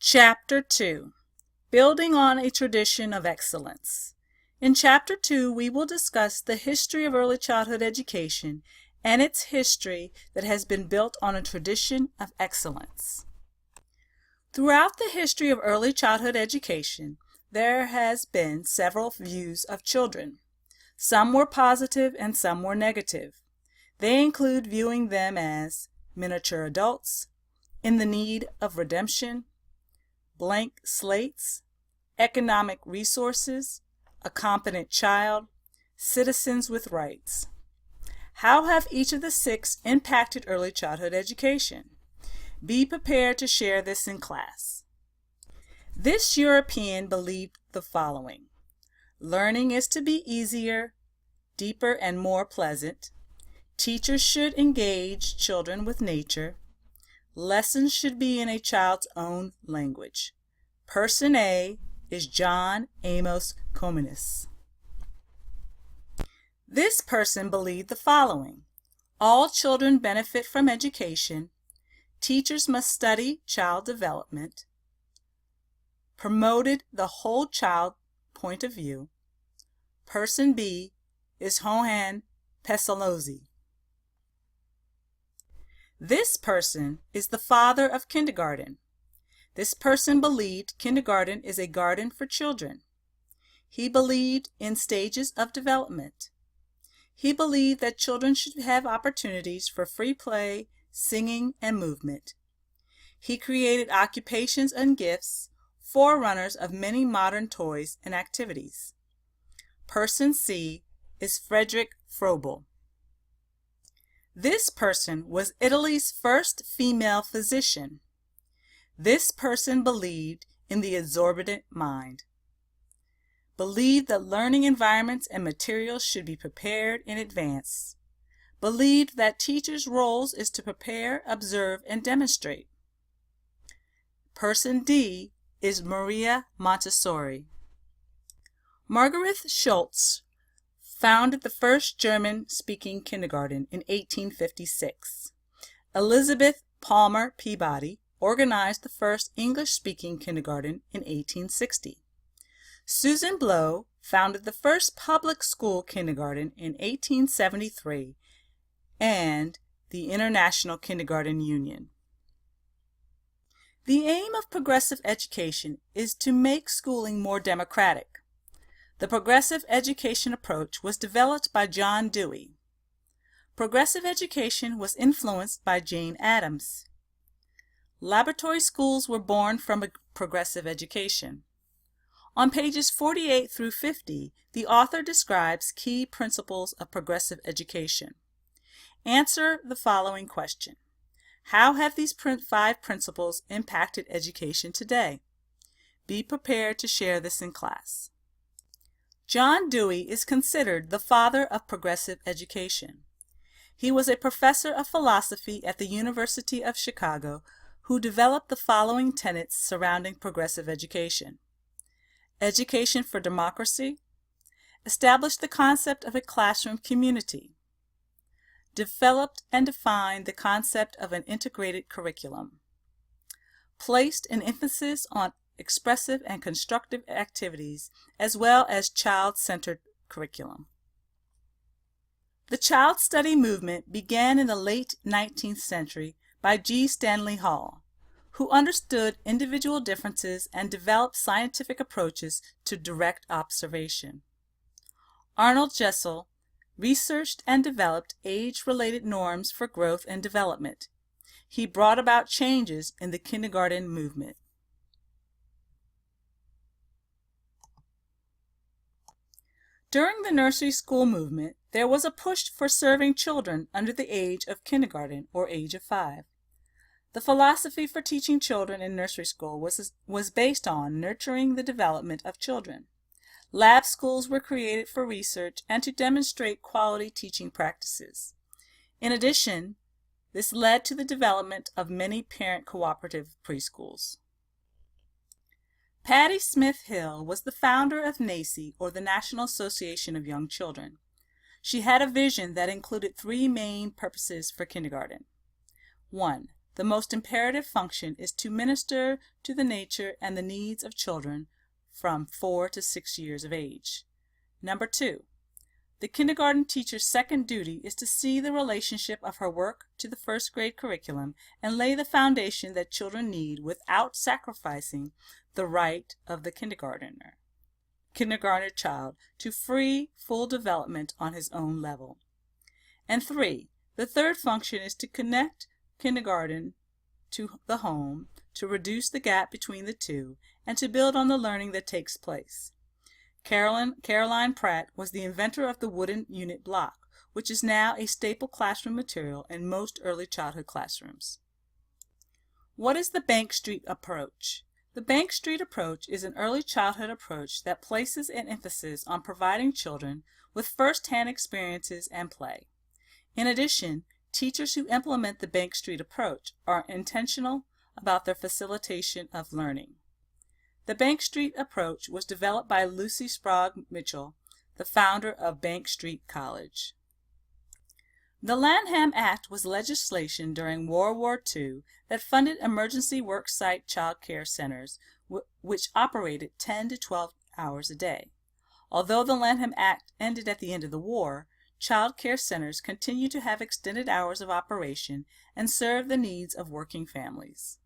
Chapter 2: Building on a Tradition of Excellence. In Chapter 2, we will discuss the history of early childhood education and its history that has been built on a tradition of excellence. Throughout the history of early childhood education, there has been several views of children. Some were positive and some were negative. They include viewing them as miniature adults, in the need of redemption, blank slates, economic resources, a competent child, citizens with rights. How have each of the six impacted early childhood education? Be prepared to share this in class. This European believed the following: learning is to be easier, deeper, and more pleasant. Teachers should engage children with nature. Lessons should be in a child's own language. Person A is John Amos Comenius. This person believed the following: all children benefit from education. Teachers must study child development. Promoted the whole child point of view. Person B is Johann Pestalozzi. This person is the father of kindergarten. This person believed kindergarten is a garden for children. He believed in stages of development. He believed that children should have opportunities for free play, singing, and movement. He created occupations and gifts, forerunners of many modern toys and activities. Person C is Friedrich Froebel. This person was Italy's first female physician. This person believed in the exorbitant mind, believed that learning environments and materials should be prepared in advance, believed that teachers' roles is to prepare, observe, and demonstrate. Person D is Maria Montessori. Margaret Schultz founded the first German-speaking kindergarten in 1856. Elizabeth Palmer Peabody organized the first English-speaking kindergarten in 1860. Susan Blow founded the first public school kindergarten in 1873 and the International Kindergarten Union. The aim of progressive education is to make schooling more democratic. The progressive education approach was developed by John Dewey. Progressive education was influenced by Jane Addams. Laboratory schools were born from a progressive education. On pages 48 through 50, the author describes key principles of progressive education. Answer the following question: how have these 5 principles impacted education today? Be prepared to share this in class. John Dewey is considered the father of progressive education. He was a professor of philosophy at the University of Chicago who developed the following tenets surrounding progressive education: education for democracy, established the concept of a classroom community, developed and defined the concept of an integrated curriculum, placed an emphasis on expressive and constructive activities, as well as child-centered curriculum. The child study movement began in the late 19th century by G. Stanley Hall, who understood individual differences and developed scientific approaches to direct observation. Arnold Jessel researched and developed age-related norms for growth and development. He brought about changes in the kindergarten movement. During the nursery school movement, there was a push for serving children under the age of kindergarten or age of 5. The philosophy for teaching children in nursery school was based on nurturing the development of children. Lab schools were created for research and to demonstrate quality teaching practices. In addition, this led to the development of many parent cooperative preschools. Patty Smith Hill was the founder of NAEYC, or the National Association of Young Children. She had a vision that included 3 main purposes for kindergarten. 1. The most imperative function is to minister to the nature and the needs of children from 4 to 6 years of age. Number 2, the kindergarten teacher's second duty is to see the relationship of her work to the first grade curriculum and lay the foundation that children need without sacrificing the right of the kindergartner child to free, full development on his own level. And 3, the third function is to connect kindergarten to the home, to reduce the gap between the two, and to build on the learning that takes place. Caroline Pratt was the inventor of the wooden unit block, which is now a staple classroom material in most early childhood classrooms. What is the Bank Street approach? The Bank Street approach is an early childhood approach that places an emphasis on providing children with first-hand experiences and play. In addition, teachers who implement the Bank Street approach are intentional about their facilitation of learning. The Bank Street approach was developed by Lucy Sprague Mitchell, the founder of Bank Street College. The Lanham Act was legislation during World War II that funded emergency worksite child care centers, which operated 10 to 12 hours a day. Although the Lanham Act ended at the end of the war, child care centers continue to have extended hours of operation and serve the needs of working families.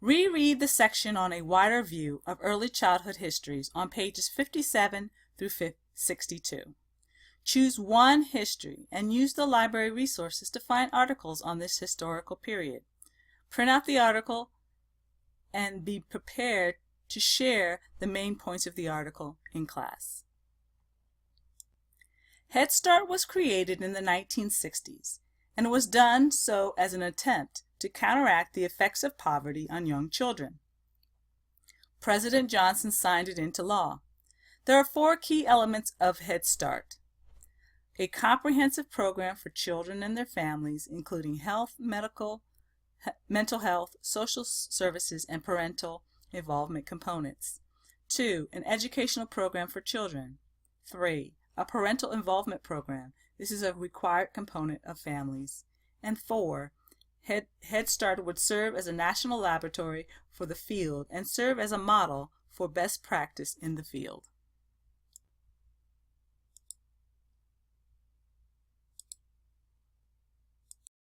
Reread the section on a wider view of early childhood histories on pages 57 through 62. Choose one history and use the library resources to find articles on this historical period. Print out the article and be prepared to share the main points of the article in class. Head Start was created in the 1960s, and it was done so as an attempt to counteract the effects of poverty on young children. President Johnson signed it into law. There are 4 key elements of Head Start: a comprehensive program for children and their families, including health, mental health, social services, and parental involvement components. 2, an educational program for children. 3, a parental involvement program. This is a required component of families. And 4, Head Start would serve as a national laboratory for the field and serve as a model for best practice in the field.